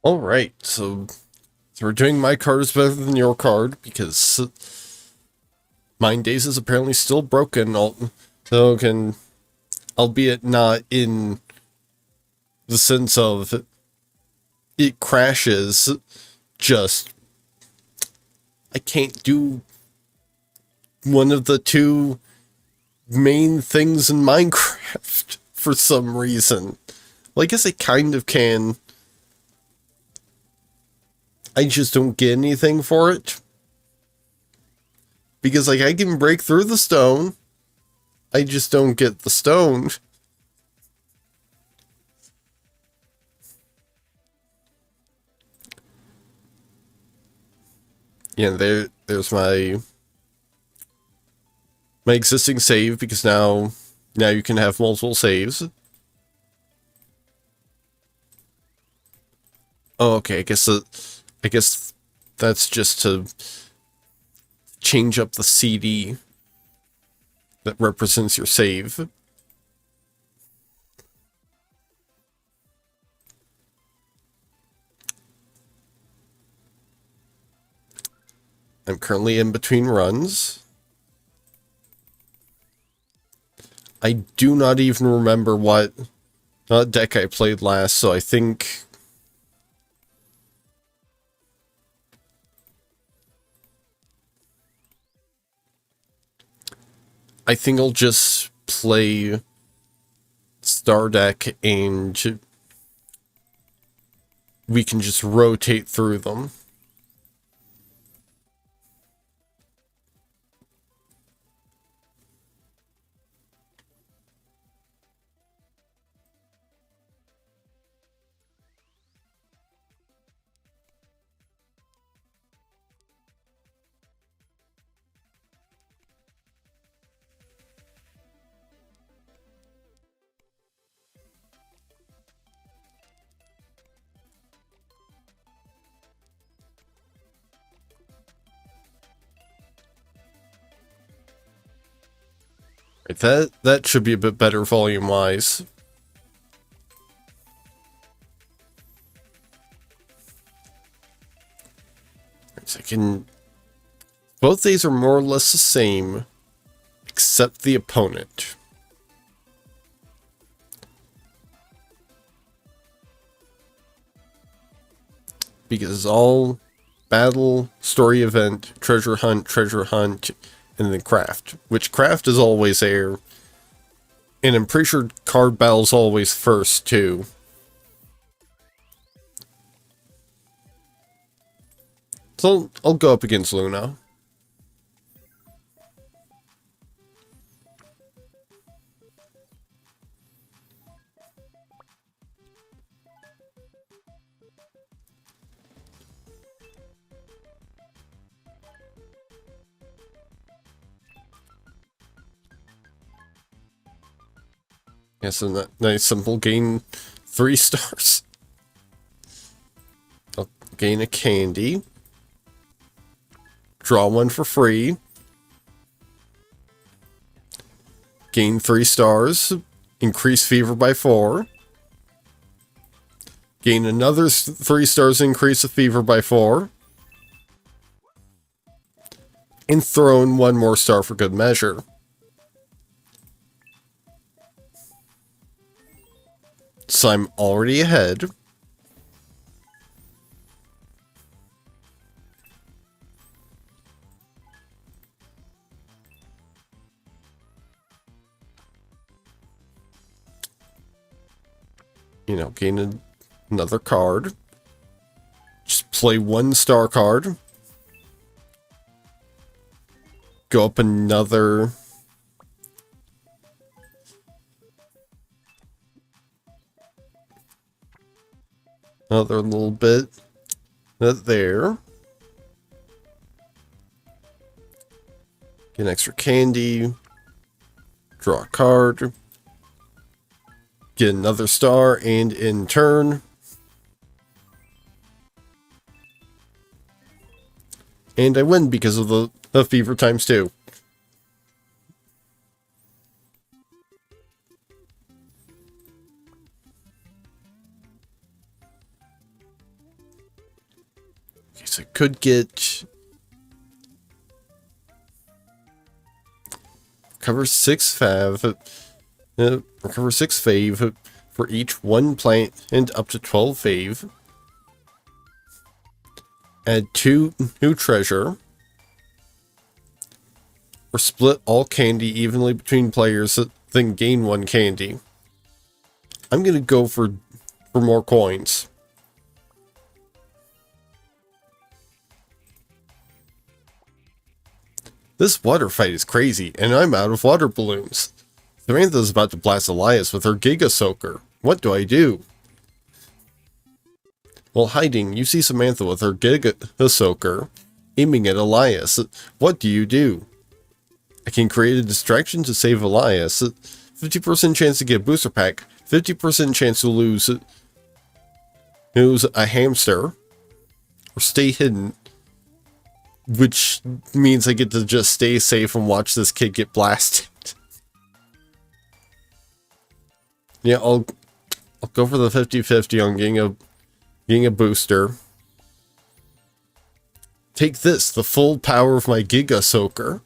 Alright, so we're doing my card is better than your card because Mind Days is apparently still broken, albeit not in the sense of it crashes, just I can't do one of the two main things in Minecraft for some reason. Well, I guess I kind of can. I just don't get anything for it. Because, like, I can break through the stone. I just don't get the stone. Yeah, there's my existing save, because now you can have multiple saves. Oh, okay, I guess that's just to change up the CD that represents your save. I'm currently in between runs. I do not even remember what deck I played last, so I think I'll just play Star Deck and we can just rotate through them. Right, that should be a bit better volume wise. So I can. Both these are more or less the same, except the opponent. Because it's all battle, story event, treasure hunt, and then craft. Which craft is always there. And I'm pretty sure card battle's always first, too. So I'll go up against Luna. Yes, and that nice simple gain 3 stars. I'll gain a candy. Draw one for free. Gain 3 stars. Increase fever by 4. Gain another 3 stars, increase the fever by 4. And throw in 1 more star for good measure. So I'm already ahead. You know, gain another card. Just play 1 star card. Go up another little bit. That there. Get an extra candy. Draw a card. Get another star, and in turn. And I win because of the fever times 2. So I could get recover 6 fav, recover 6 fave for each 1 plant and up to 12 fave. Add 2 new treasure. Or split all candy evenly between players, then gain 1 candy. I'm gonna go for more coins. This water fight is crazy, and I'm out of water balloons. Samantha's about to blast Elias with her Giga Soaker. What do I do? While hiding, you see Samantha with her Giga Soaker, aiming at Elias. What do you do? I can create a distraction to save Elias. 50% chance to get a booster pack. 50% chance to lose a hamster. Or stay hidden. Which means I get to just stay safe and watch this kid get blasted. Yeah, I'll go for the 50-50 on getting a booster. Take this, the full power of my Giga Soaker.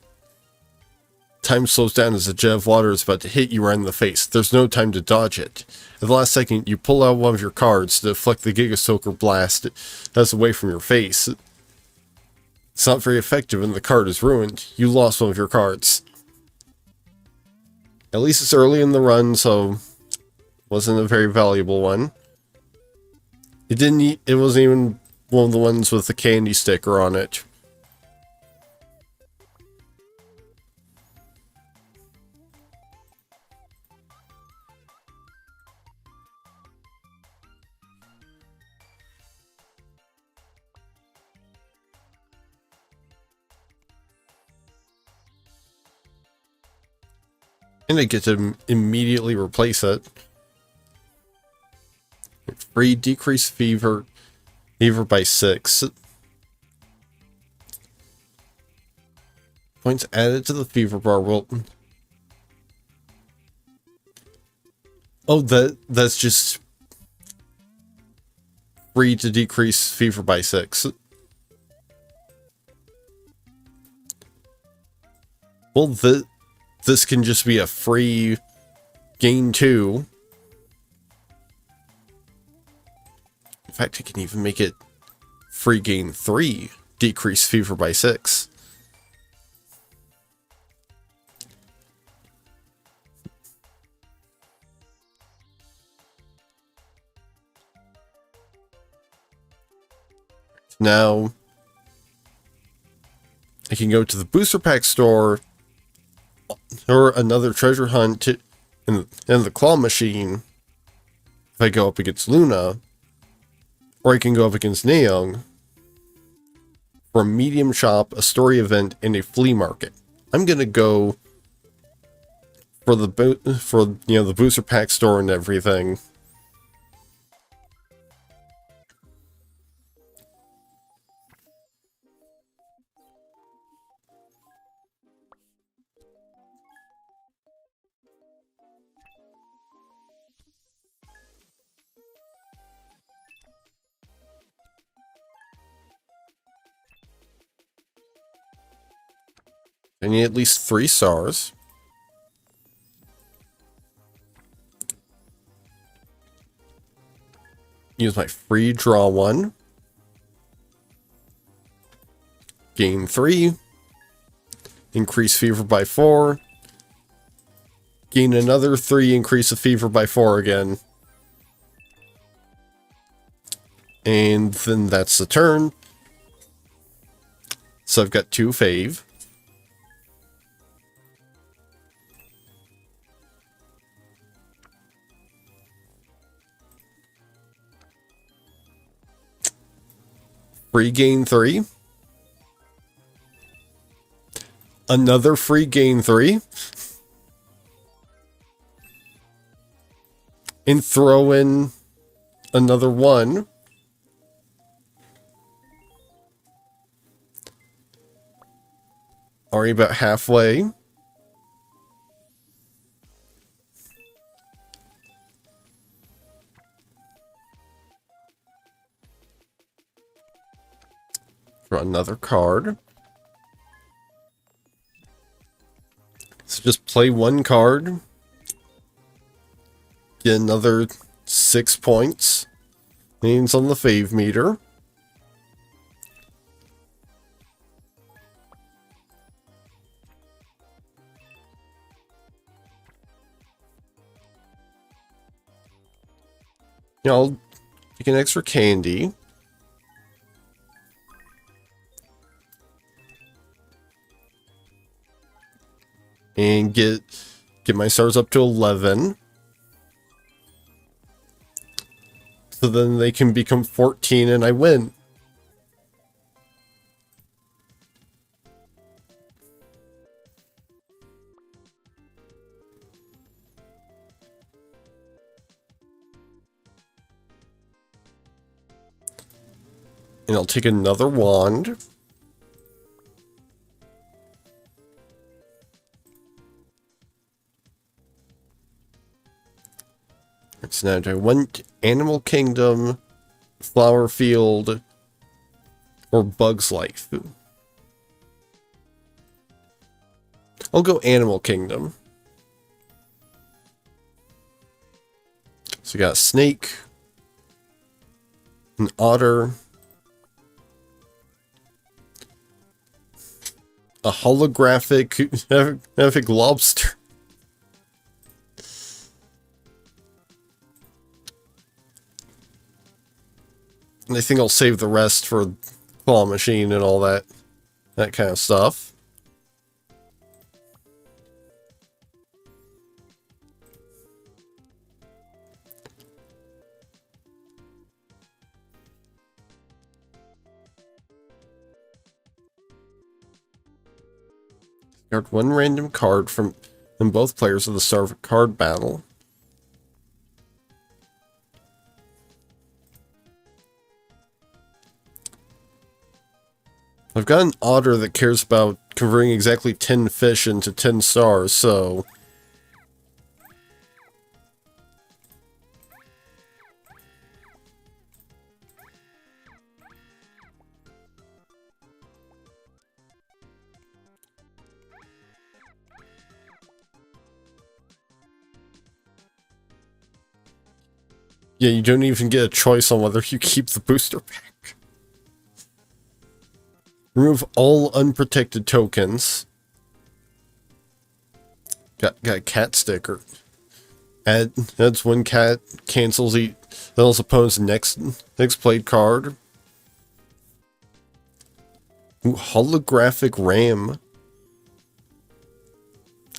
Time slows down as a jet of water is about to hit you right in the face. There's no time to dodge it. At the last second, you pull out one of your cards to deflect the Giga Soaker blast that's away from your face. It's not very effective and the card is ruined. You lost one of your cards. At least it's early in the run, so wasn't a very valuable one. It wasn't even one of the ones with the candy sticker on it. And I get to immediately replace it. Free decrease fever by 6. Points added to the fever bar will... Oh, that's just free to decrease fever by 6. Well, this can just be a free gain 2. In fact, I can even make it free gain 3, decrease fever by 6. Now, I can go to the booster pack store or another treasure hunt in the claw machine if I go up against Luna, or I can go up against Nayoung for a medium shop, a story event, and a flea market. I'm gonna go for the the booster pack store and everything. I need at least 3 stars. Use my free draw 1. Gain 3. Increase fever by 4. Gain another 3, increase the fever by 4 again. And then that's the turn. So I've got 2 fave. Free gain 3. Another free gain 3. And throw in another 1. Already about halfway. Draw another card. So just play one card. Get another 6 points. Means on the fave meter. You know, I'll take an extra candy. And get my stars up to 11. So then they can become 14 and I win. And I'll take another wand. So now do I want Animal Kingdom, Flower Field, or Bug's Life? I'll go Animal Kingdom. So we got a snake, an otter, a holographic lobster. And I think I'll save the rest for claw machine and all that kind of stuff. Discard one random card from both players of the start of a card battle. I've got an otter that cares about converting exactly 10 fish into 10 stars, so... Yeah, you don't even get a choice on whether you keep the booster pack. Remove all unprotected tokens. Got a cat sticker. Adds one cat, cancels each opponent's next played card. Ooh, holographic ram.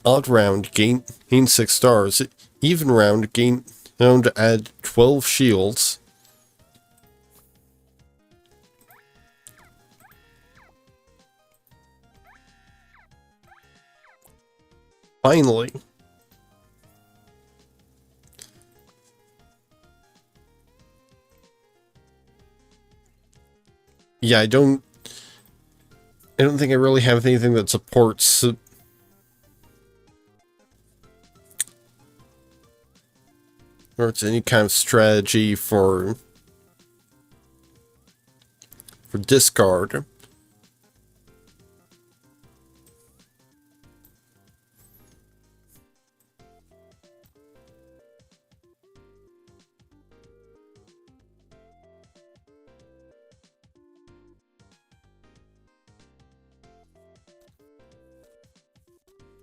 Odd round, gain 6 stars. Even round, to add 12 shields. Finally. Yeah, I don't think I really have anything that supports or it's any kind of strategy for discard.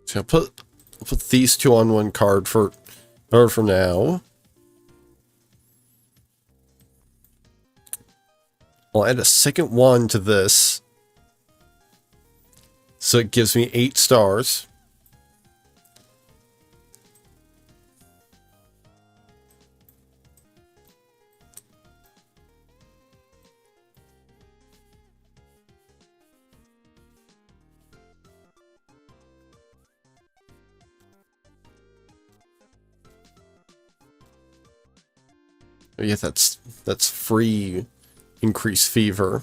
So I'll put these two on one card for now. I'll add a second wand to this. So it gives me 8 stars. Oh yeah, that's free increase fever.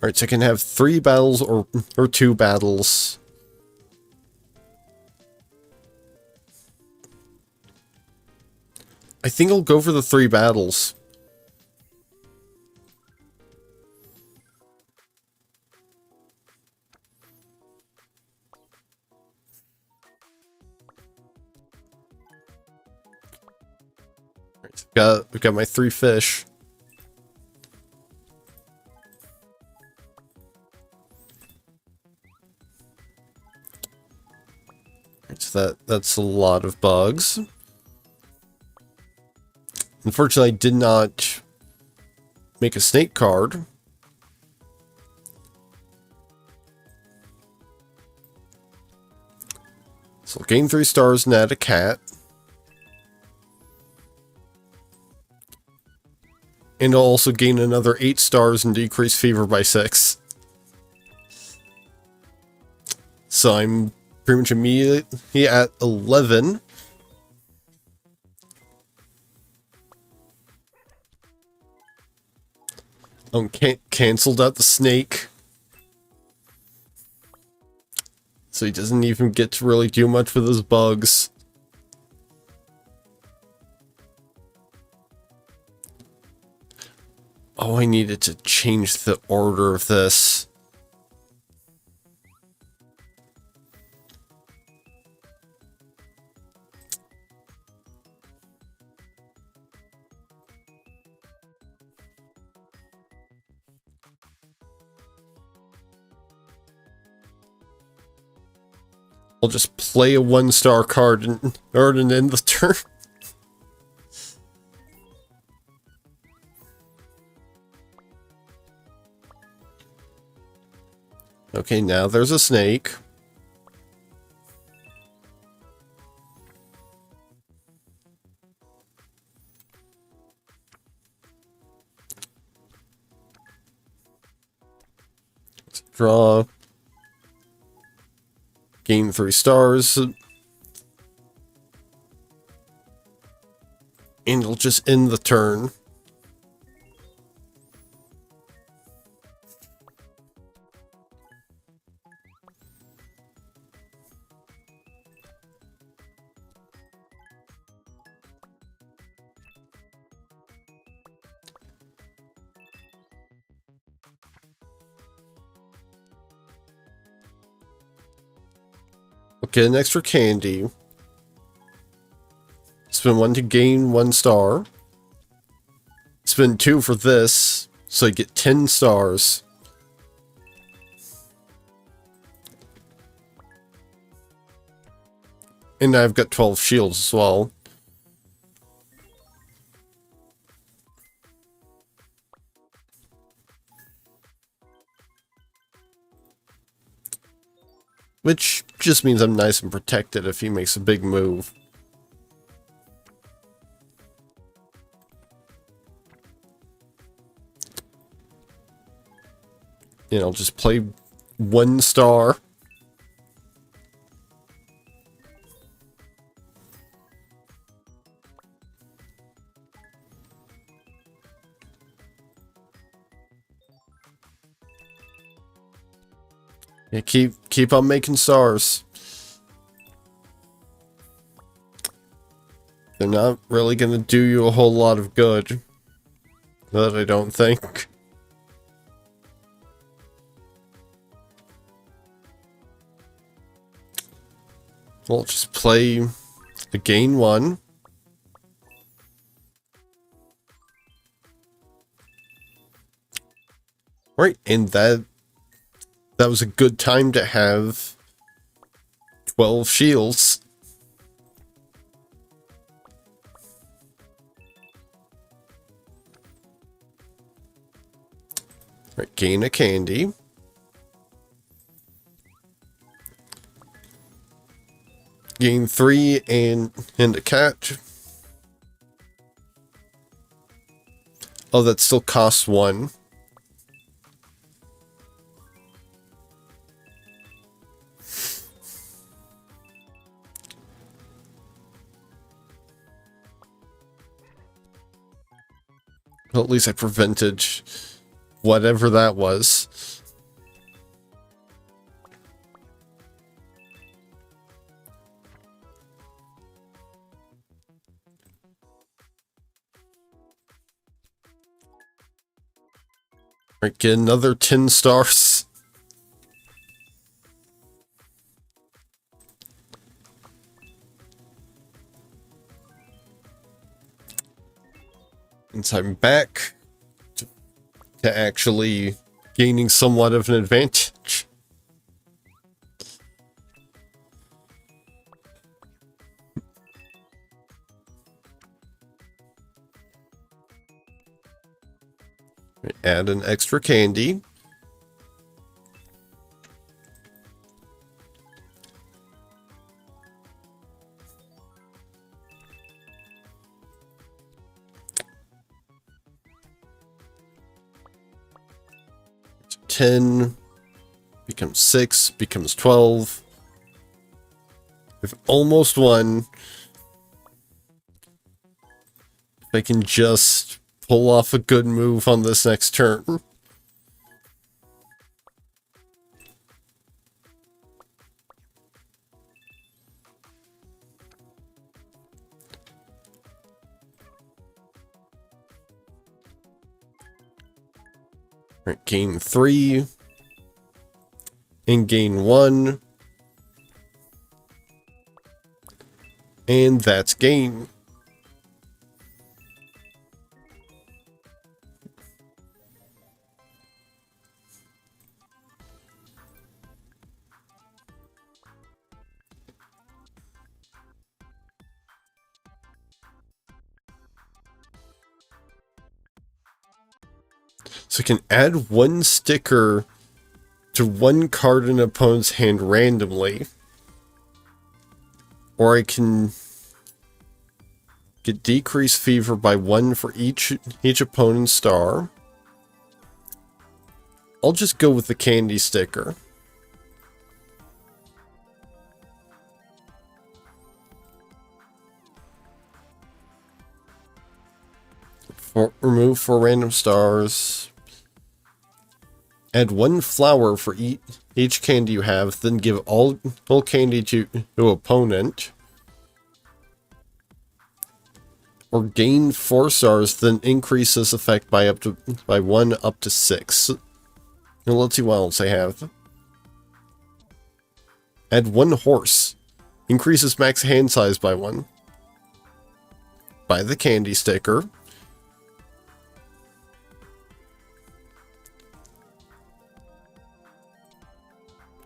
Alright, so I can have 3 battles or 2 battles. think I'll go for the 3 battles. We've got my 3 fish. So that's a lot of bugs. Unfortunately, I did not make a snake card. So I'll gain 3 stars and add a cat. And I'll also gain another 8 stars and decrease fever by 6. So I'm pretty much immediately at 11. Cancelled out the snake. So he doesn't even get to really do much with his bugs. Oh, I needed to change the order of this. I'll just play a 1-star card and end the turn. Okay, now there's a snake. Let's draw. Gain 3 stars. And it'll just end the turn. Get an extra candy. Spend 1 to gain 1 star. Spend 2 for this, so you get 10 stars. And I've got 12 shields as well. Which just means I'm nice and protected if he makes a big move. You know, just play 1 star. Yeah, keep on making stars. They're not really gonna do you a whole lot of good. That I don't think. We'll just play a gain 1. Right, and that was a good time to have 12 shields. Right, gain a candy. Gain 3 and a cat. Oh, that still costs 1. Well, at least I prevented whatever that was. Right, get another 10 stars. And so I'm back to actually gaining somewhat of an advantage. Add an extra candy. So 10 becomes 6, becomes 12. I've almost won. If I can just pull off a good move on this next turn. Right, gain 3 and gain 1. And that's game. So I can add 1 sticker to 1 card in an opponent's hand randomly. Or I can get decreased fever by 1 for each opponent's star. I'll just go with the candy sticker. Remove 4 random stars. Add 1 flower for each candy you have, then give all candy to opponent. Or gain 4 stars, then increase this effect by 1 up to 6. And let's see what else I have. Add 1 horse. Increases max hand size by 1. Buy the candy sticker.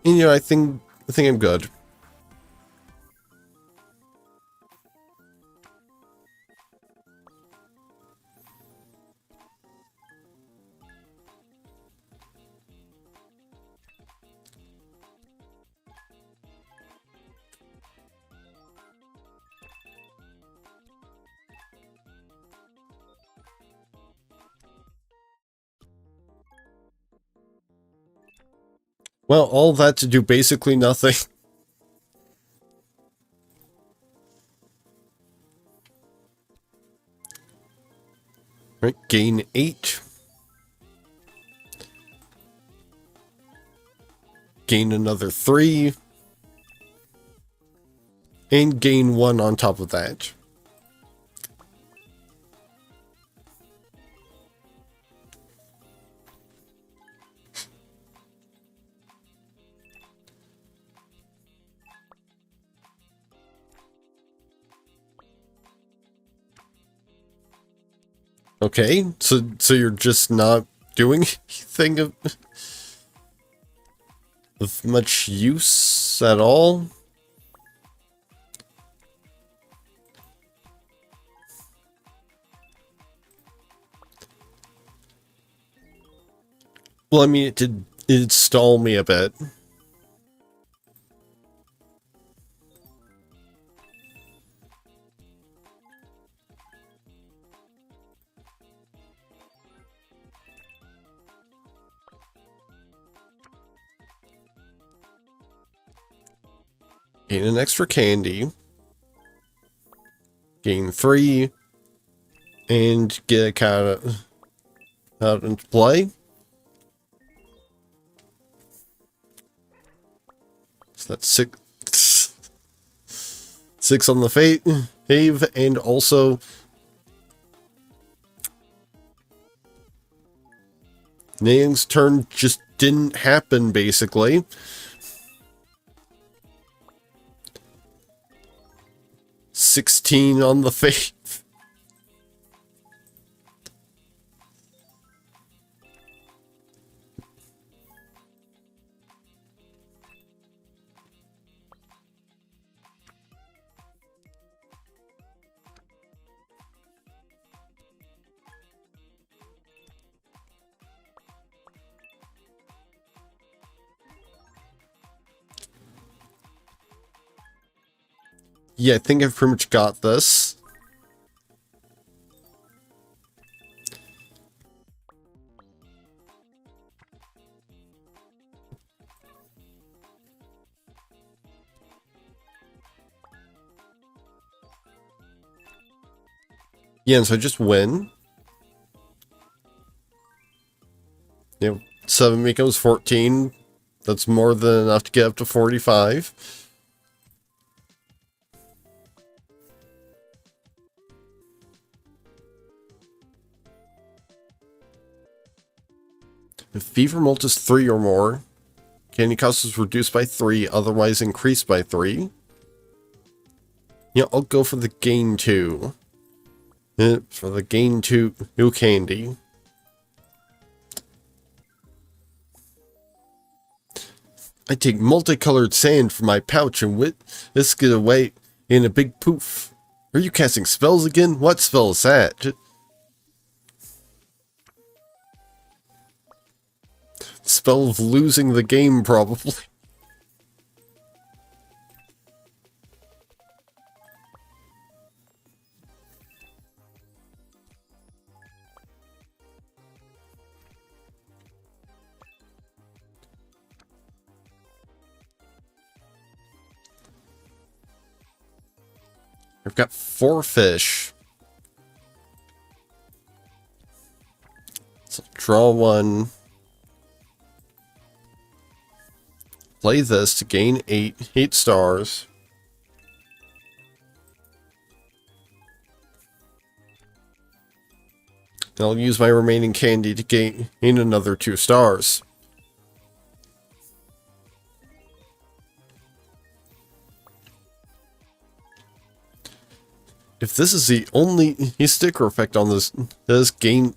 And, I think I'm good. Well, all that to do basically nothing. Right, gain 8. Gain another 3. And gain 1 on top of that. Okay, so you're just not doing anything of much use at all? Well, I mean, it stall me a bit. Gain an extra candy. Gain 3. And get a card out into play. So that's 6. 6 on the fave, and also Niang's turn just didn't happen, basically. $16 on the face. Yeah, I think I've pretty much got this. Yeah, and so I just win. You know, 7 becomes 14. That's more than enough to get up to 45. If Fever Molt is 3 or more, candy cost is reduced by 3, otherwise increased by 3. Yeah, I'll go for the gain 2. For the gain 2 new candy. I take multicolored sand from my pouch and whisk it away in a big poof. Are you casting spells again? What spell is that? Spell of losing the game, probably. I've got 4 fish. So draw 1. Play this to gain 8 stars. And I'll use my remaining candy to gain another 2 stars. If this is the only sticker effect on this gain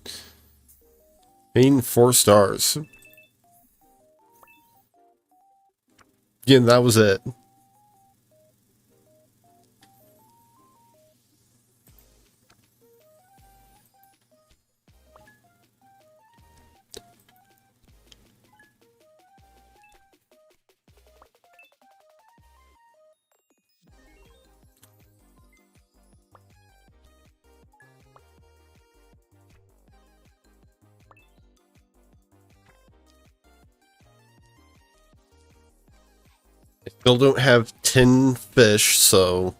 4 stars. Yeah, that was it. I still don't have 10 fish, so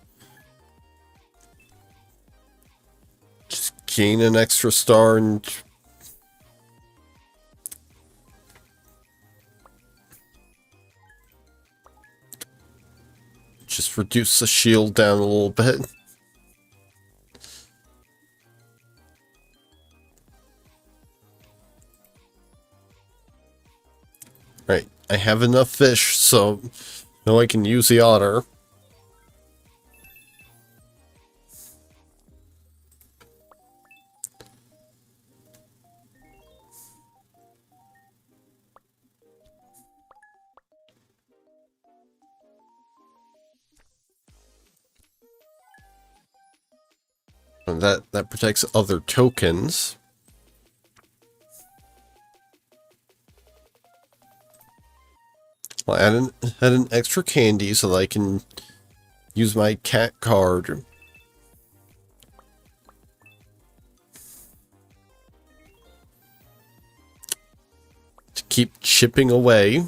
just gain an extra star and just reduce the shield down a little bit. Right, I have enough fish, so now I can use the otter. And that protects other tokens. I'll add an extra candy so that I can use my cat card. To keep chipping away.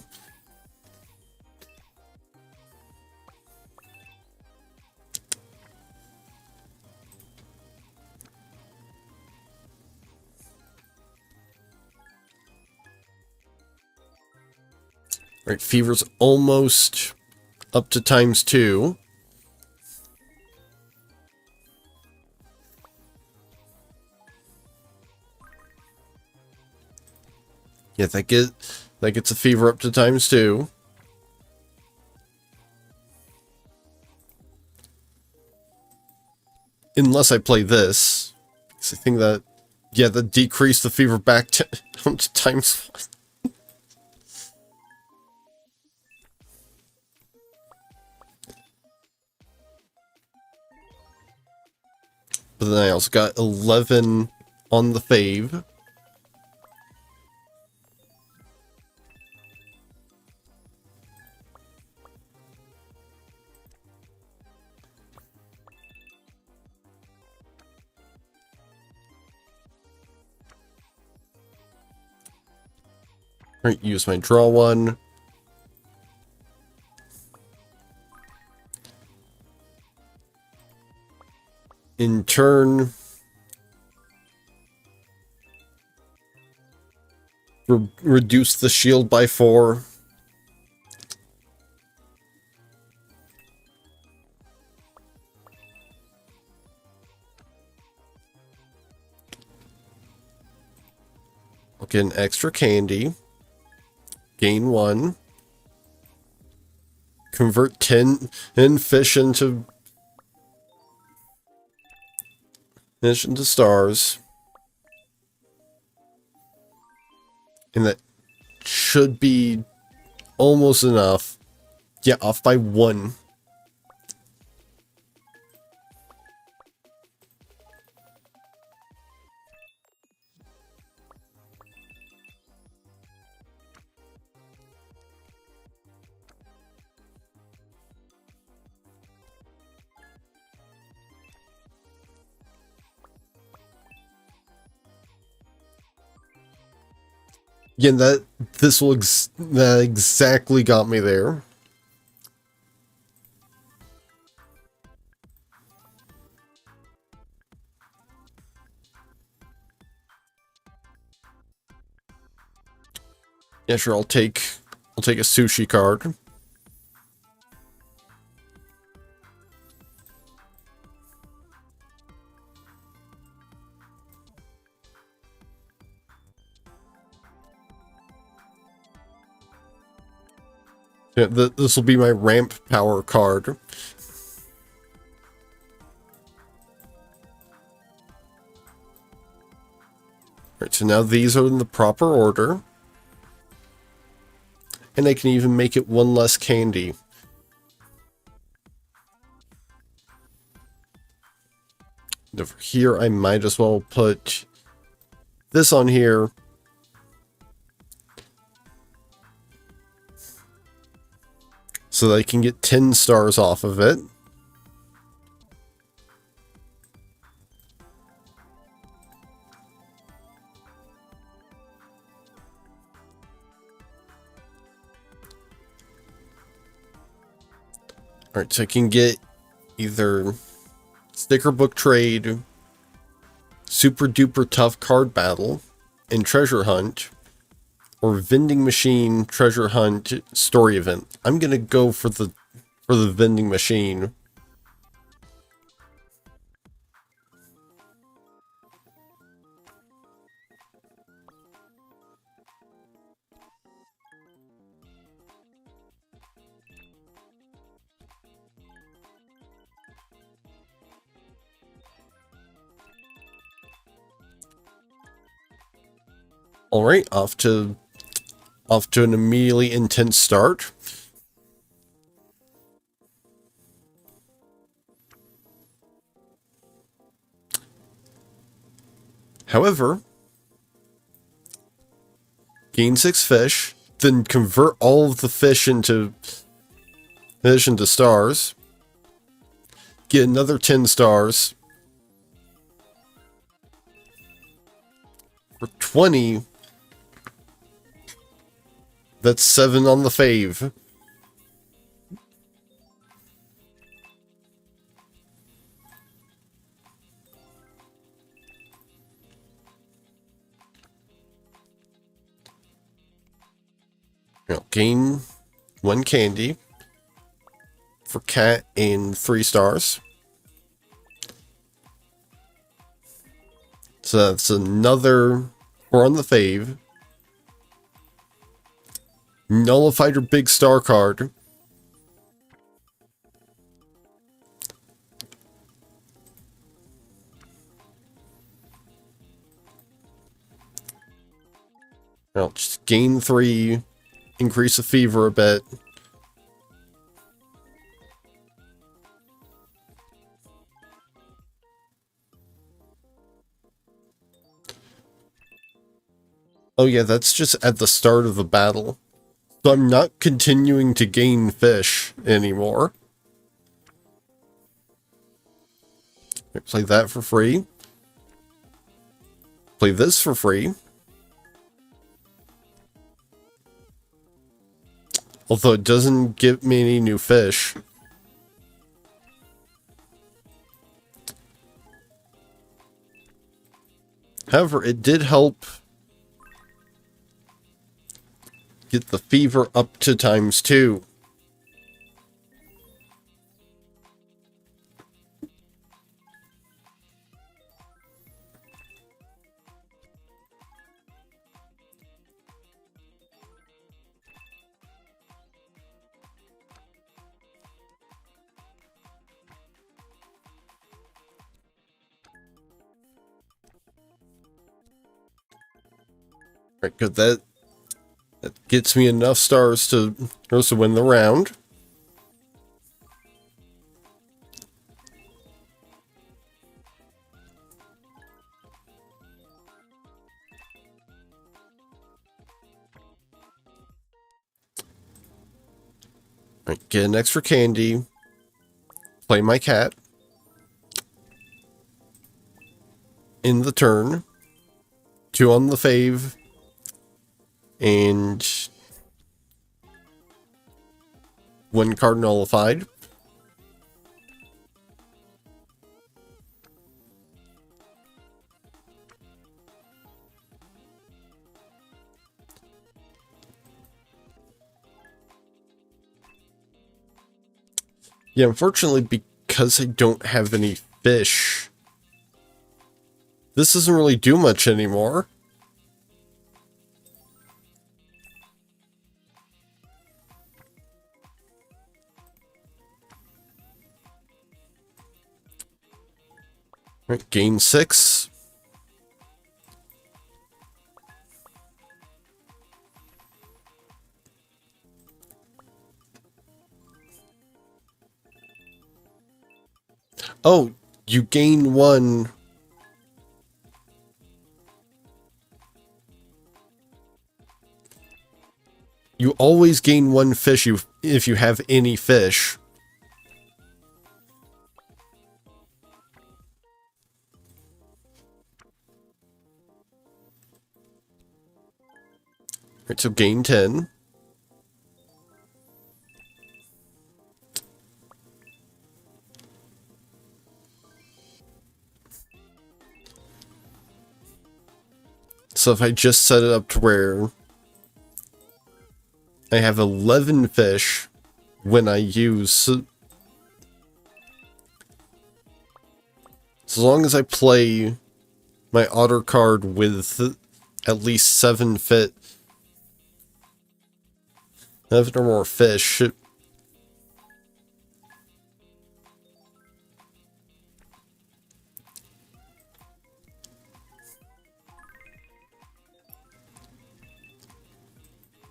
Right, fever's almost up to ×2. Yeah, that gets a fever up to ×2. Unless I play this. Because I think that, yeah, that decreased the fever back to ×1. But then I also got 11 on the fave. Alright, use my draw one. In turn, reduce the shield by 4. I'll get an extra candy. Gain 1. Convert 10 fish into stars. And that should be almost enough. Yeah, off by 1. Again, that exactly got me there. Yeah, sure. I'll take a sushi card. Yeah, this will be my ramp power card. Alright, so now these are in the proper order. And I can even make it 1 less candy. And over here, I might as well put this on here. So that I can get 10 stars off of it. Alright, so I can get either sticker book trade, super duper tough card battle, and treasure hunt, or vending machine, treasure hunt, story event. I'm gonna go for the vending machine. All right, off to an immediately intense start. However, gain 6 fish, then convert all of the fish into stars. Get another 10 stars. For 20, that's 7 on the fave. Now, gain 1 candy for cat and 3 stars. So that's another 4 on the fave. Nullified her big star card. I'll just gain 3, increase the fever a bit. Oh yeah, that's just at the start of the battle. So I'm not continuing to gain fish anymore. Play that for free. Play this for free. Although it doesn't give me any new fish. However, it did help get the fever up to ×2. Right, good. That gets me enough stars to also win the round. Right, get an extra candy. Play my cat. In the turn. 2 on the fave. And 1 card nullified. Yeah, unfortunately, because I don't have any fish, this doesn't really do much anymore. Right, gain 6. Oh, you gain 1. You always gain 1 fish if you have any fish. Right, so gain 10. So if I just set it up to where I have 11 fish when I use... As long as I play my otter card with at least 7 or more fish...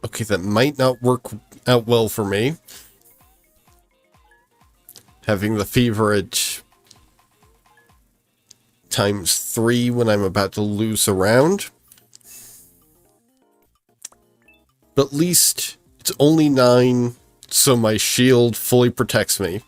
Okay, that might not work out well for me. Having the fever at ×3 when I'm about to lose a round. But at least it's only 9, so my shield fully protects me.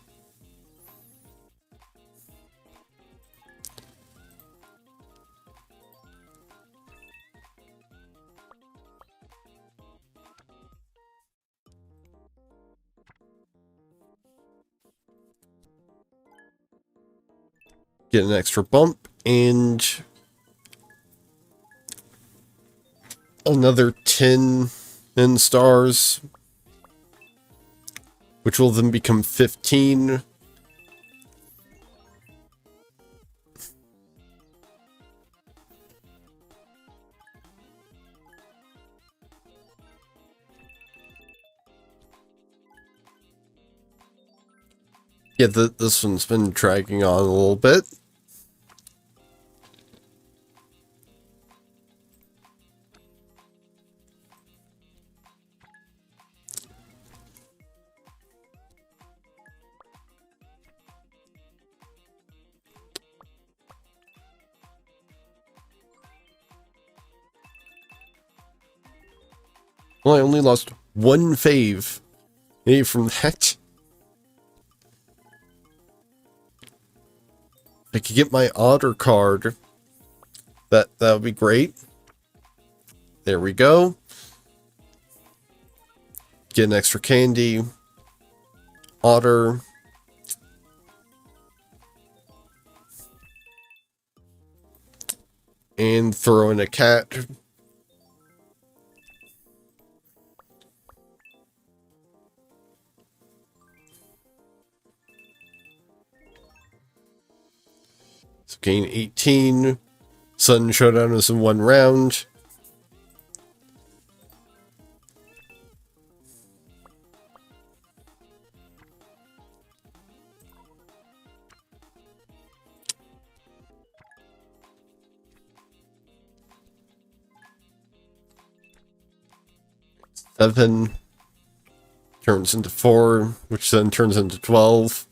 Get an extra bump, and another 10 in stars, which will then become 15. Yeah, this one's been dragging on a little bit. Well, I only lost one fave. Maybe from that. I could get my otter card. That would be great. There we go. Get an extra candy. Otter. And throw in a cat. So gain 18. Sudden Showdown is in 1 round. Seven turns into 4, which then turns into 12.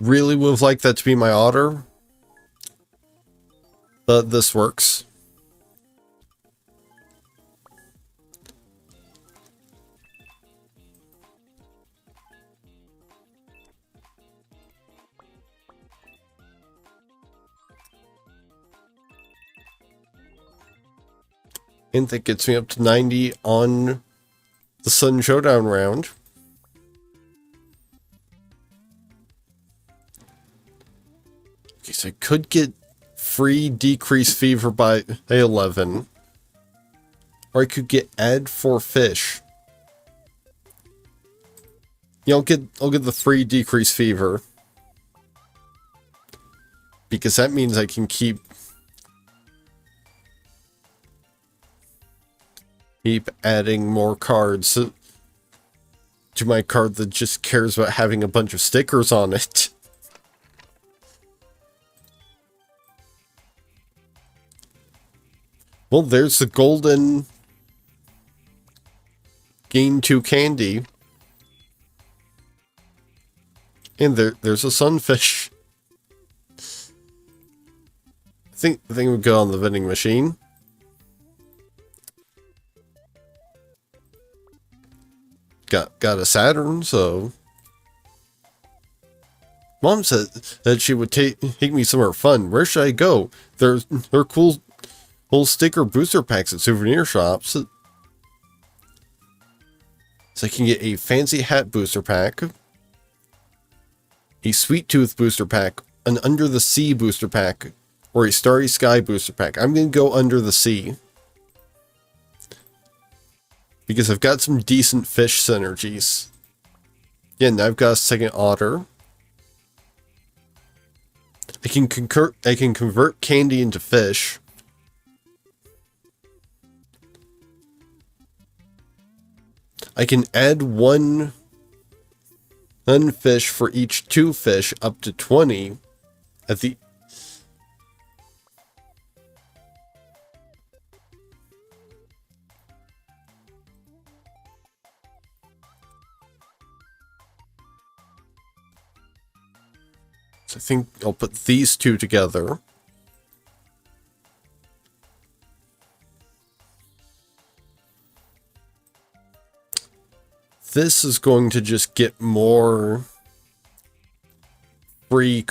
Really would have liked that to be my otter, but this works. And that gets me up to 90 on the Sudden Showdown round. Okay, so I could get free Decrease Fever by 11. Or I could get Add 4 Fish. Yeah, I'll get the free Decrease Fever. Because that means I can keep adding more cards to my card that just cares about having a bunch of stickers on it. Well, there's the golden gain 2 candy. And there's a sunfish. I think we go on the vending machine. Got a Saturn, so Mom said that she would take me somewhere fun. Where should I go? There are cool sticker booster packs at souvenir shops. So I can get a fancy hat booster pack, a sweet tooth booster pack, an under the sea booster pack, or a starry sky booster pack. I'm gonna go under the sea, because I've got some decent fish synergies. Yeah, now I've got a second otter. I can convert candy into fish. I can add one fish for each 2 fish up to 20 at the... So I think I'll put these 2 together. This is going to just get more free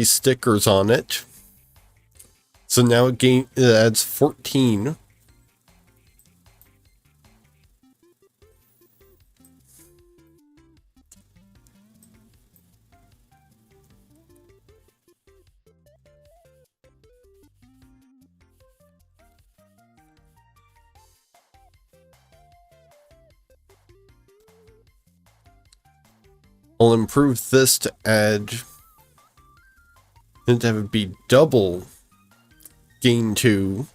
stickers on it. So now it adds 14. I'll improve this to add, and to have it be double gain 2.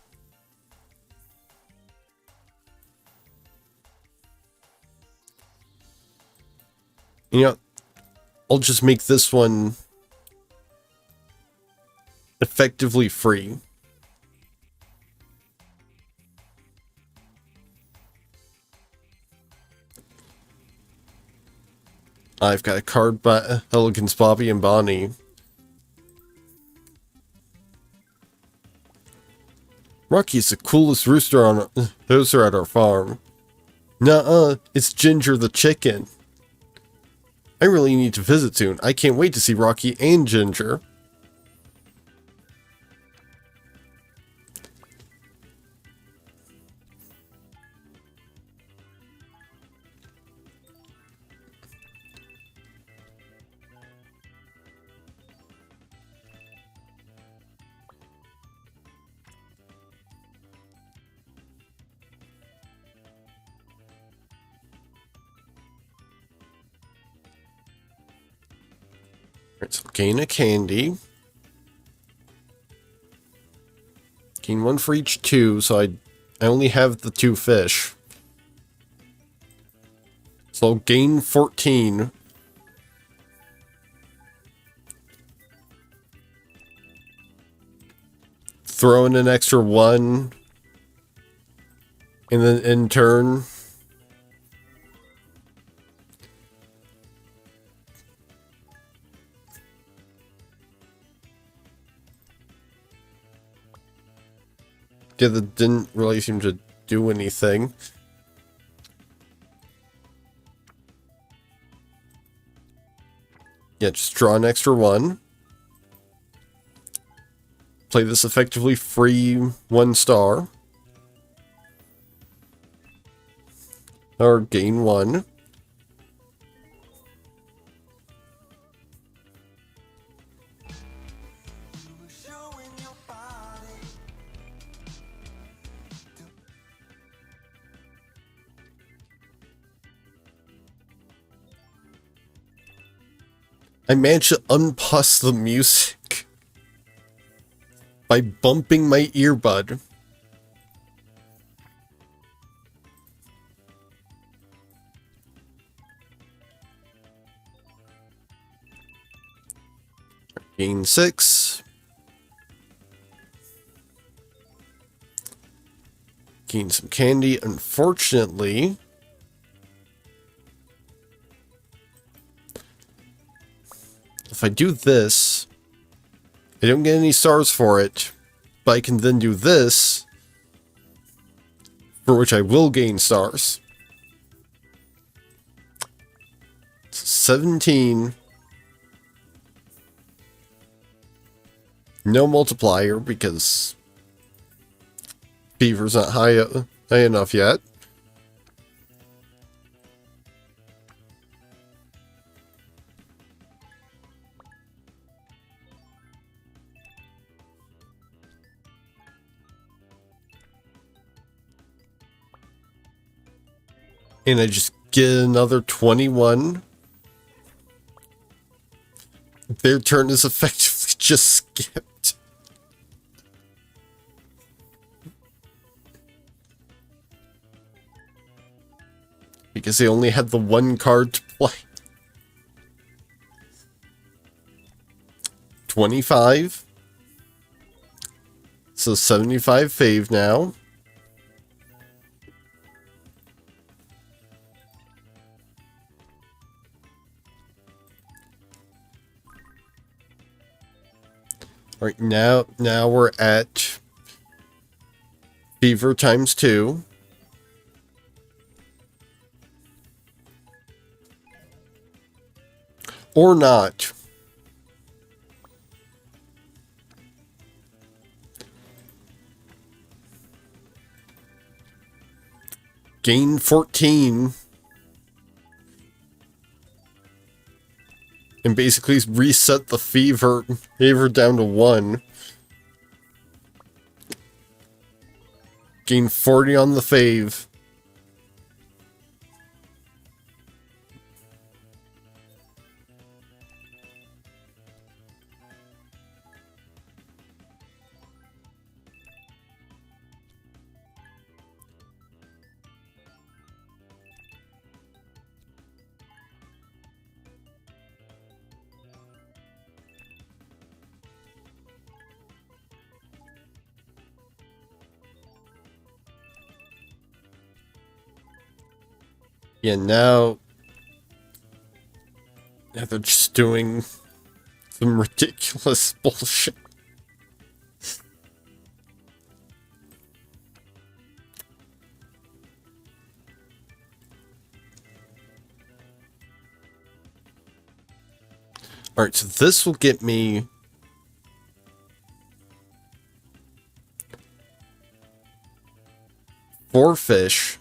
You know, I'll just make this one effectively free. I've got a card by Elegance Bobby and Bonnie. Rocky's the coolest rooster at our farm. Nuh-uh, it's Ginger the chicken. I really need to visit soon. I can't wait to see Rocky and Ginger. Alright, so gain a candy. Gain 1 for each 2, so I only have the 2 fish. So I'll gain 14. Throw in an extra 1. And then in turn, yeah, that didn't really seem to do anything. Yeah, just draw an extra 1. Play this effectively free 1 star. Or gain 1. I managed to unpause the music by bumping my earbud. Gain 6. Gain some candy. Unfortunately, if I do this, I don't get any stars for it, but I can then do this, for which I will gain stars. 17. No multiplier because Fever's not high enough yet. And I just get another 21. Their turn is effectively just skipped. Because they only had the 1 card to play. 25. So 75 fave now. All right, now we're at Fever times 2. Or not. Gain 14. And basically reset the fever down to 1. Gain 40 on the fave. Yeah, now they're just doing some ridiculous bullshit. Alright, so this will get me 4 fish.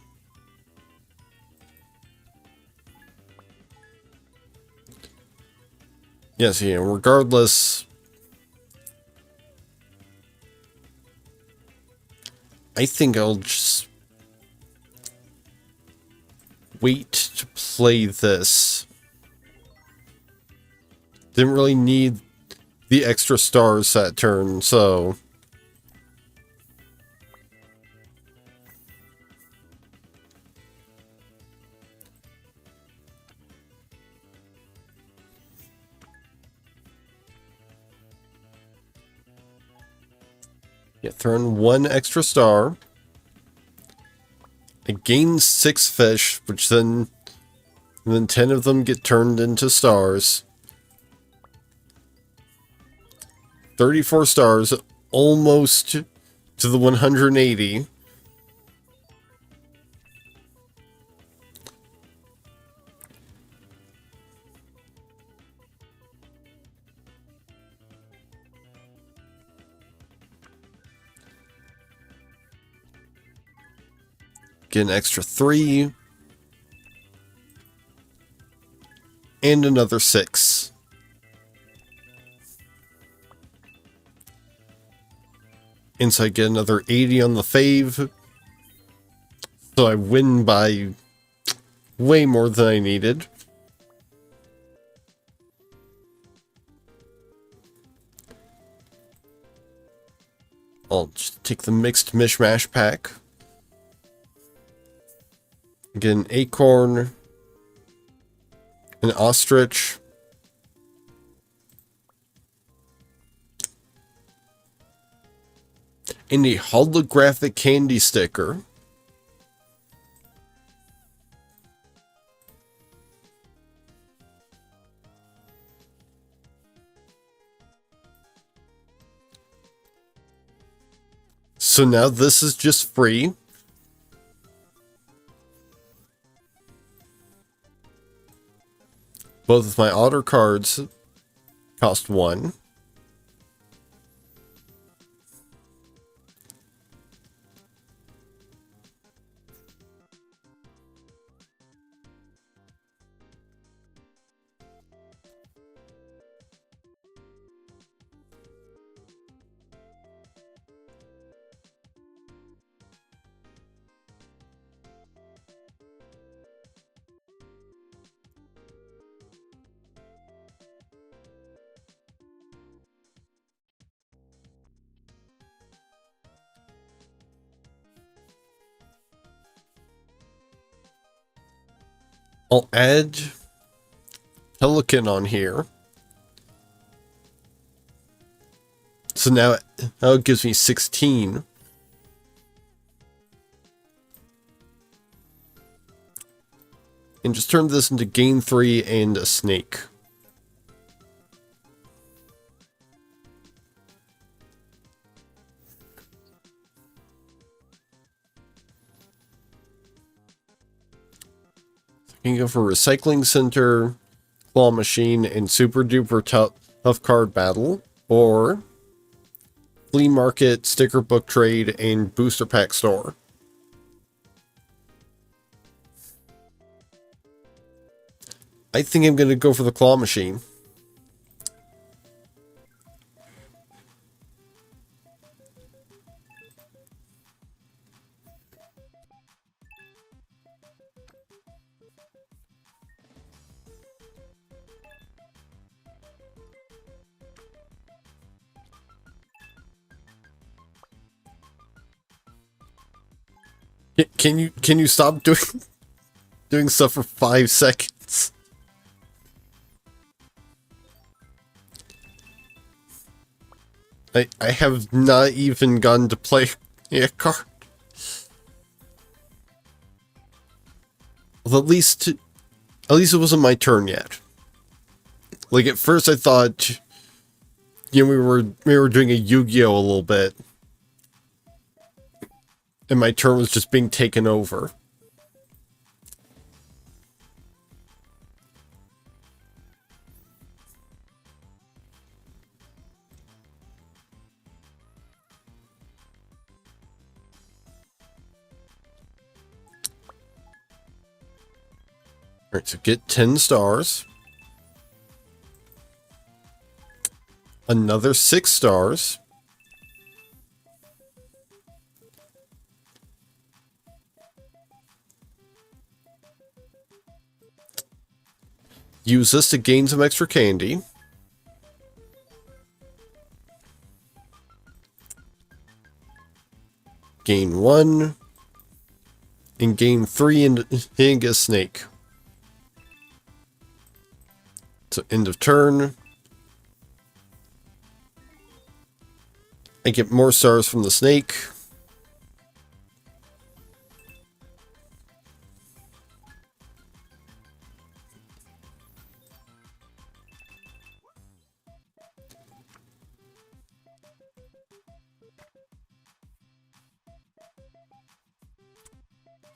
Yes, yeah, regardless, I think I'll just wait to play this. Didn't really need the extra stars that turn, so... Yeah, throw in 1 extra star. I gain 6 fish, which then 10 of them get turned into stars. 34 stars, almost to the 180. Get an extra 3. And another 6. And so I get another 80 on the fave. So I win by way more than I needed. I'll just take the mixed mishmash pack. Get an acorn, an ostrich, and a holographic candy sticker. So now this is just free. Both of my otter cards cost 1. I'll add Pelican on here. So now it gives me 16. And just turn this into gain 3 and a snake. You can go for Recycling Center, Claw Machine, and Super Duper Tough Card Battle, or Flea Market, Sticker Book Trade, and Booster Pack Store. I think I'm going to go for the Claw Machine. Can you stop doing stuff for 5 seconds? I have not even gone to play a card. Well, at least it wasn't my turn yet. Like at first I thought, we were doing a Yu-Gi-Oh a little bit, and my turn was just being taken over. Alright, so get 10 stars. Another 6 stars. Use this to gain some extra candy. Gain 1. And gain 3 and get a snake. So end of turn. I get more stars from the snake.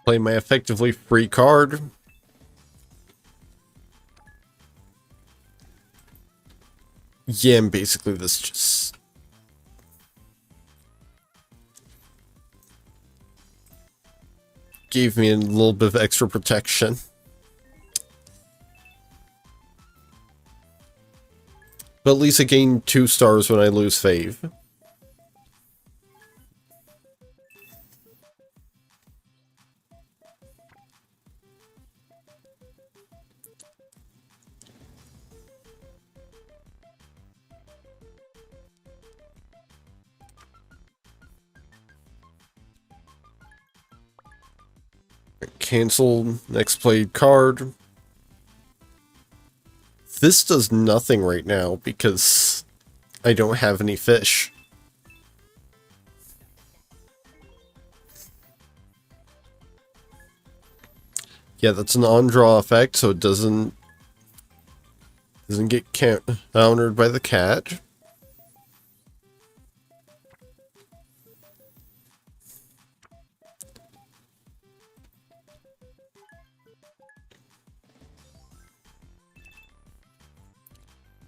Play my effectively free card. Yeah, and basically this just... gave me a little bit of extra protection. But at least I gain 2 stars when I lose Fave. Cancel next played card. This does nothing right now because I don't have any fish. Yeah, that's an on-draw effect, so it doesn't get countered by the cat.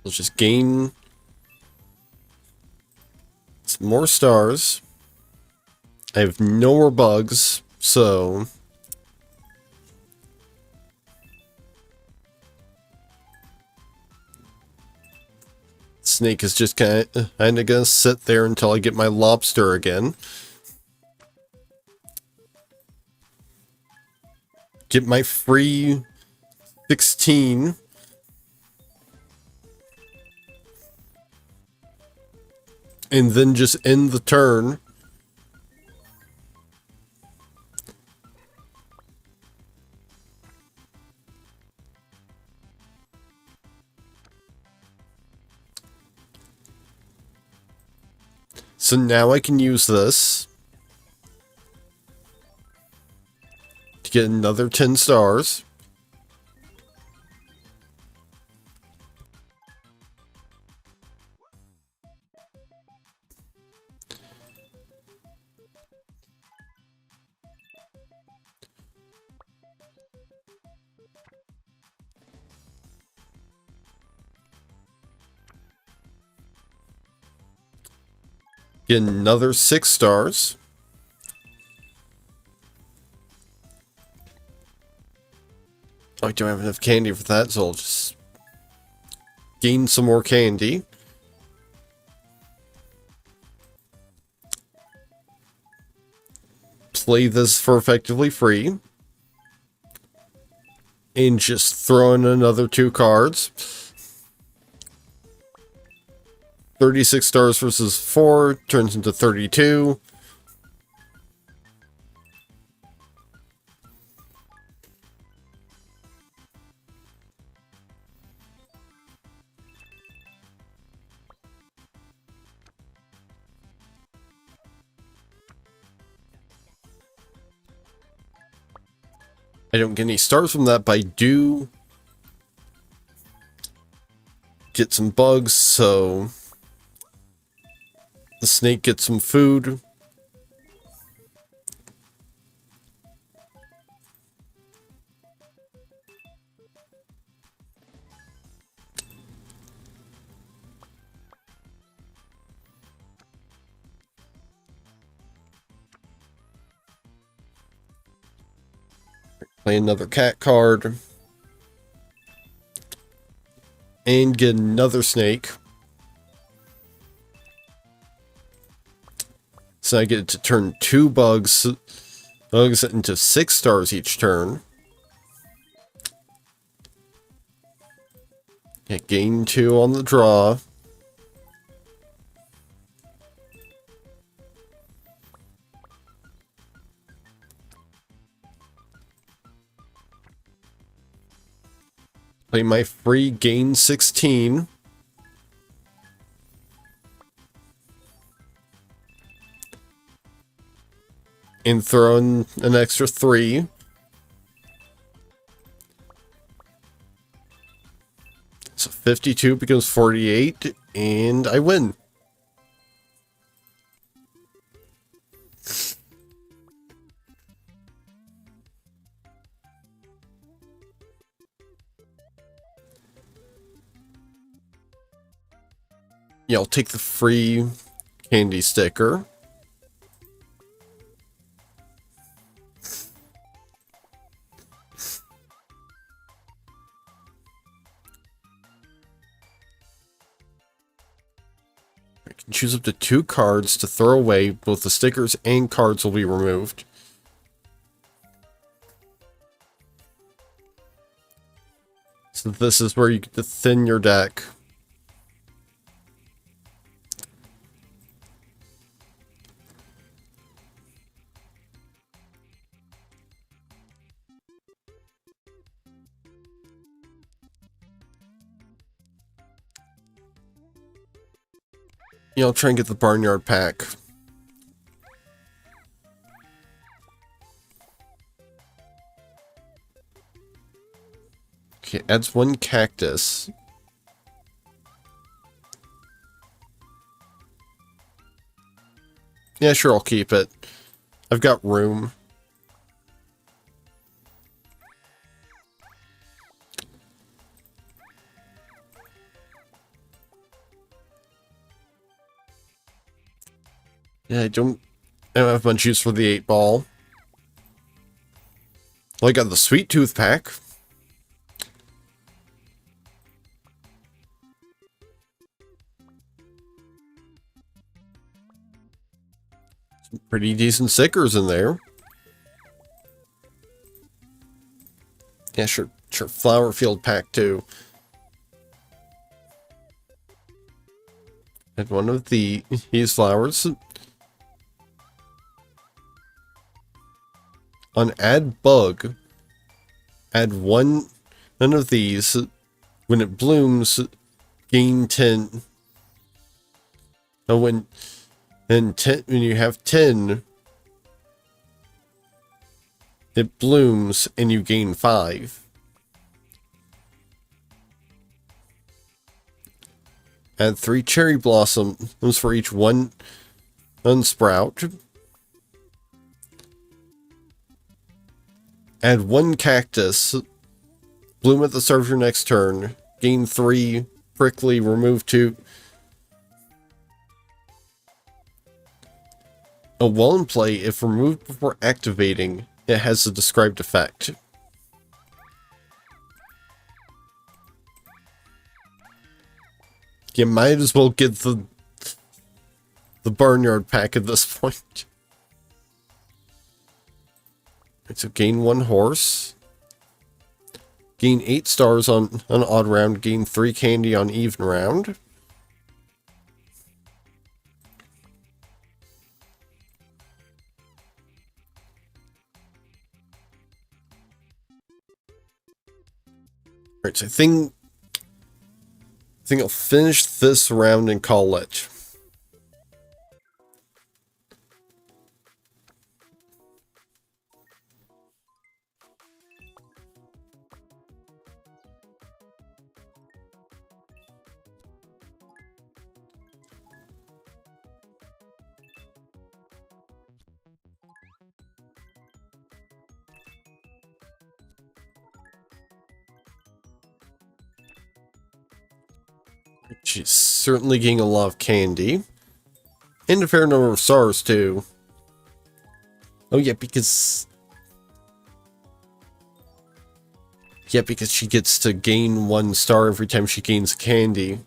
Let's just gain some more stars. I have no more bugs, so... Snake is just kind of gonna sit there until I get my lobster again. Get my free 16. And then just end the turn. So now I can use this to get another 10 stars. Get another 6 stars. Oh, I don't have enough candy for that, so I'll just gain some more candy. Play this for effectively free. And just throw in another 2 cards. 36 stars versus 4 turns into 32. I don't get any stars from that, but I do get some bugs, so the snake gets some food. Play another cat card. And get another snake. So I get to turn 2 bugs into 6 stars each turn. Yeah, gain 2 on the draw. Play my free, gain 16. And throw in an extra 3. So 52 becomes 48, and I win. Yeah, I'll take the free candy sticker. I can choose up to 2 cards to throw away. Both the stickers and cards will be removed. So this is where you get to thin your deck. Yeah, I'll try and get the Barnyard pack. Okay, adds 1 cactus. Yeah, sure, I'll keep it. I've got room. Yeah, I don't have much use for the 8-ball. Well, I got the Sweet Tooth pack. Some pretty decent stickers in there. Yeah, sure, Flower Field pack too. And one of these flowers. On add bug, add none of these. When it blooms, gain 10. And when you have 10, it blooms and you gain 5. Add 3 cherry blossoms for each one unsprout. Add 1 cactus. Bloom at the start of your next turn. Gain 3. Prickly. Remove 2. While in play, if removed before activating, it has the described effect. You might as well get the Barnyard pack at this point. So gain 1 horse. Gain 8 stars on an odd round. Gain 3 candy on even round. Alright, so I think I'll finish this round and call it. She's certainly getting a lot of candy. And a fair number of stars, too. Oh, yeah, because... Yeah, because she gets to gain 1 star every time she gains candy.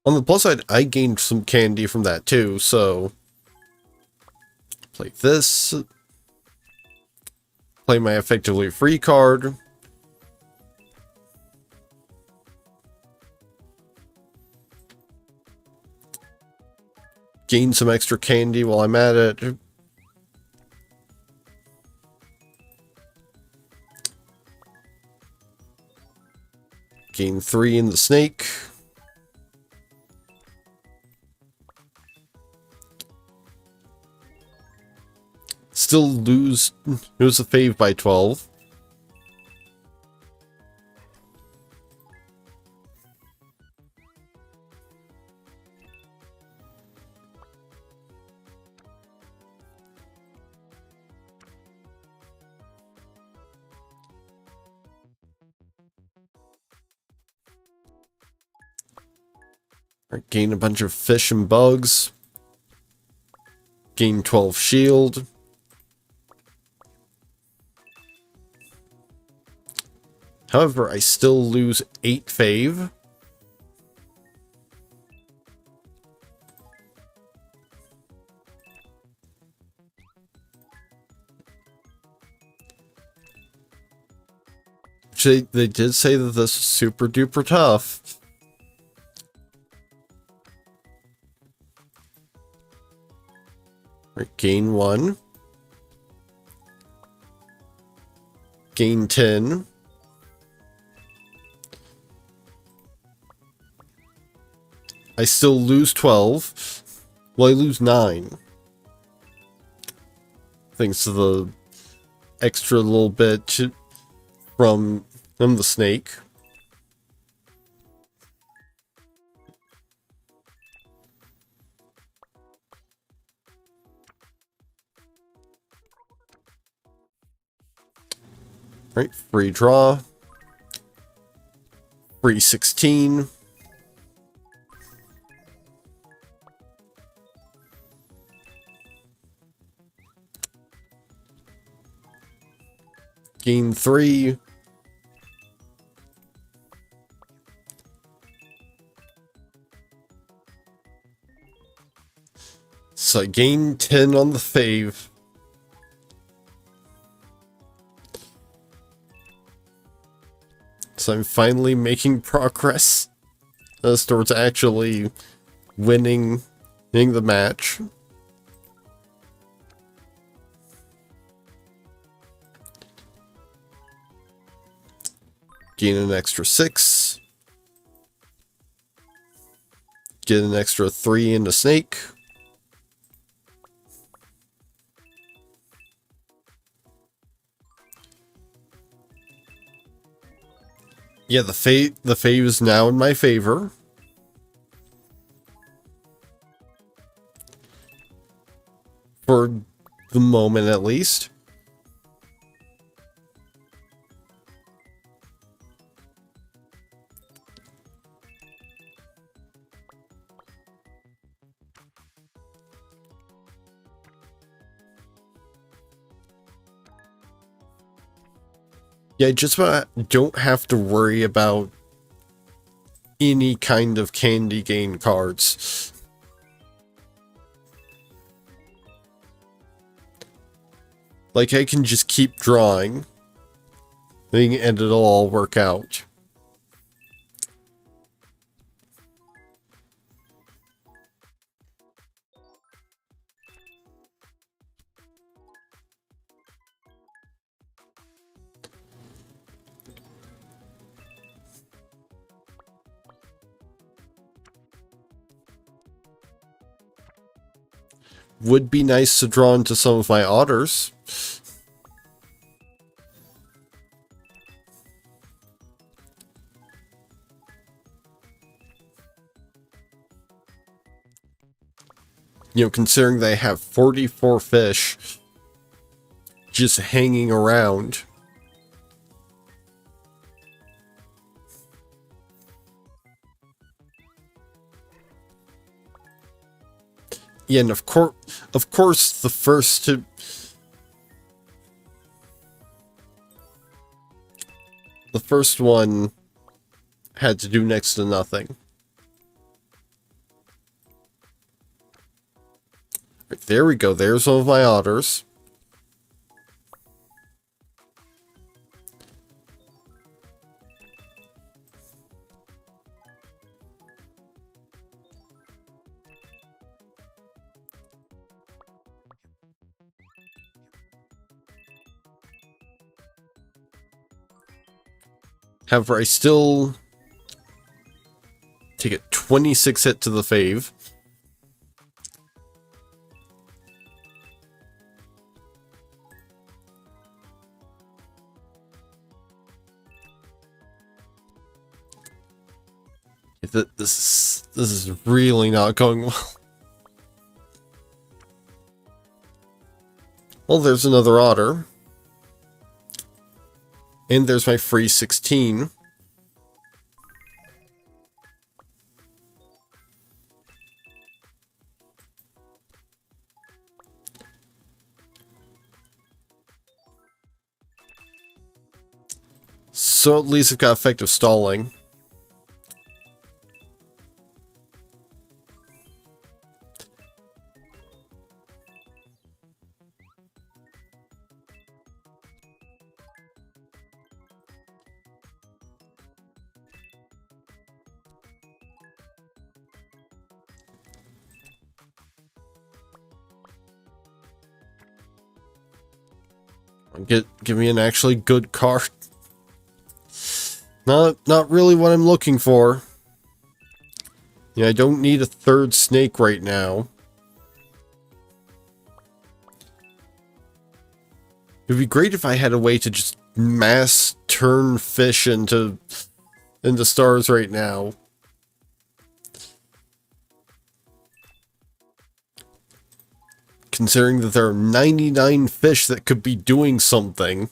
On the plus side, I gained some candy from that too, so... Play this. Play my effectively free card. Gain some extra candy while I'm at it. Gain 3 in the snake. Still lose the fave by 12. Gain a bunch of fish and bugs. Gain 12 shield. However, I still lose 8 fave. Which they did say that this is super duper tough. Right, gain 1. Gain 10. I still lose 12. Well, I lose 9. Thanks to the extra little bit from the snake. Right, free draw. Free 16. Gain 3. So I gain 10 on the fave. So I'm finally making progress towards actually winning the match. Gain an extra 6. Get an extra 3 into snake. Yeah, the fave is now in my favor. For the moment, at least. Yeah, just about don't have to worry about any kind of candy gain cards. Like, I can just keep drawing, and it'll all work out. Would be nice to draw into some of my otters. You know, considering they have 44 fish just hanging around. Yeah, and of course, the first one had to do next to nothing. Right, there we go. There's one of my otters. However, I still take a 26 hit to the fave. This is really not going well. Well, there's another otter. And there's my free 16. So at least I've got effective stalling. Give me an actually good card. Not really what I'm looking for. Yeah, I don't need a third snake right now. It'd be great if I had a way to just mass turn fish into stars right now. Considering that there are 99 fish that could be doing something.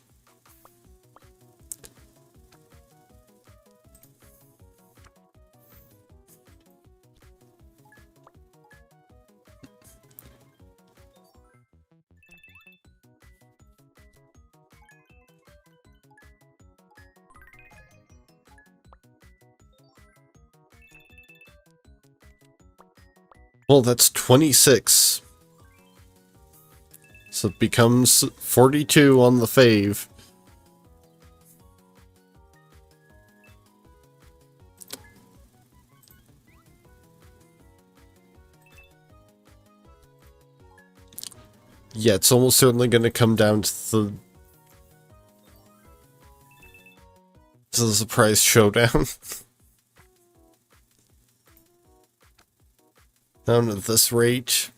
Well, that's 26. So it becomes 42 on the fave. Yeah, it's almost certainly going to come down to the surprise showdown. Down at this rate.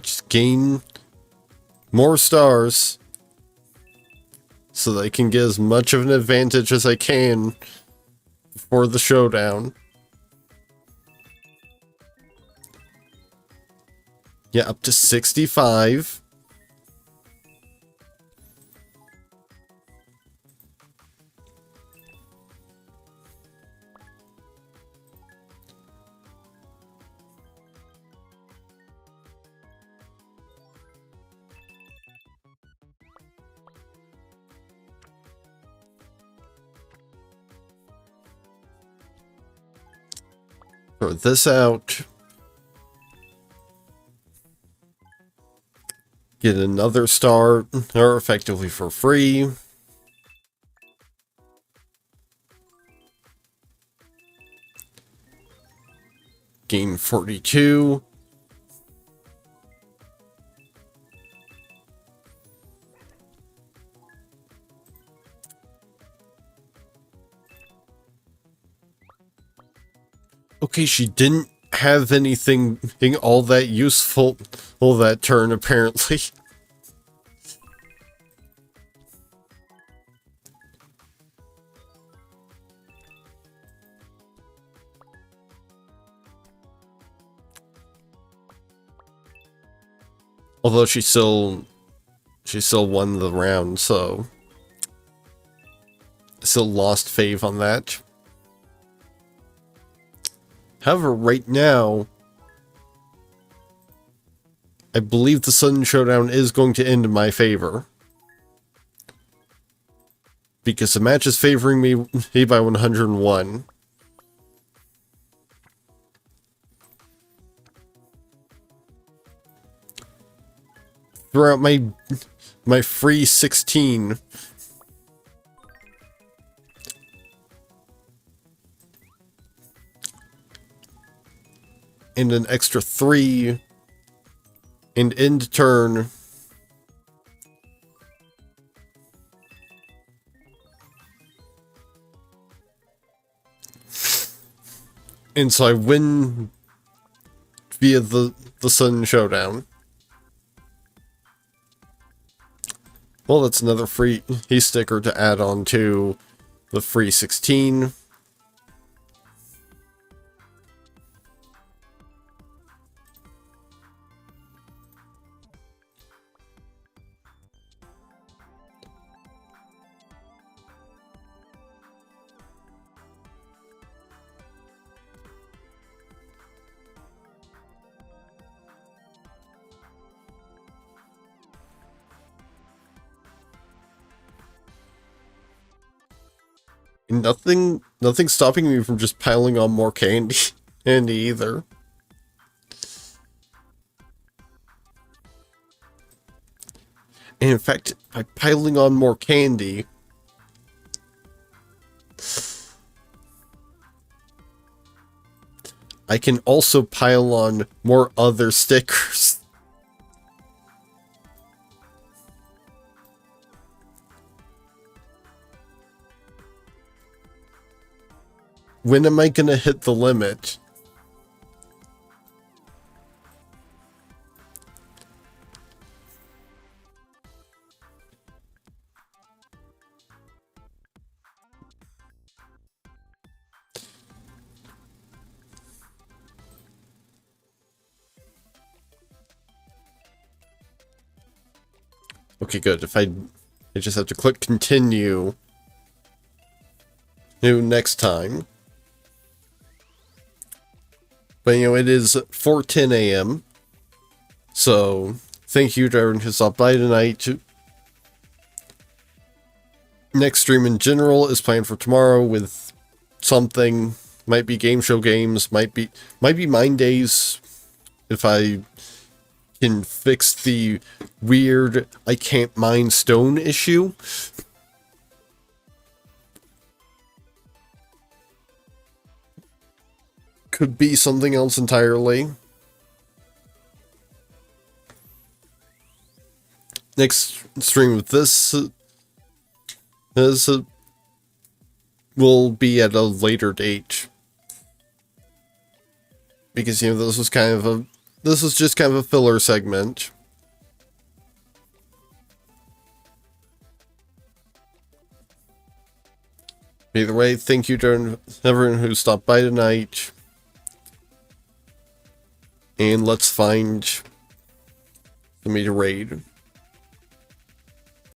Just gain more stars so that I can get as much of an advantage as I can before the showdown. Yeah, up to 65. Throw this out. Get another star, or effectively for free. Gain 42. Okay, she didn't have anything all that useful all that turn, apparently. Although she still won the round, so still lost fave on that. However, right now, I believe the Sudden Showdown is going to end in my favor. Because the match is favoring me by 101. Throughout my free 16, and an extra 3, and end turn. And so I win via the Sudden Showdown. Well, that's another free sticker to add on to the free 16. Nothing stopping me from just piling on more candy either. And in fact, by piling on more candy, I can also pile on more other stickers. When am I gonna hit the limit? Okay, good. If I just have to click continue. Next time. But, it is 4:10 a.m. So, thank you to everyone who stopped by tonight. Next stream in general is planned for tomorrow with something. Might be game show games, might be Mind Days, if I can fix the weird I can't mine stone issue. Could be something else entirely. Next stream of this will be at a later date. Because, this was just kind of a filler segment. Either way, thank you to everyone who stopped by tonight. And let's find somebody to raid.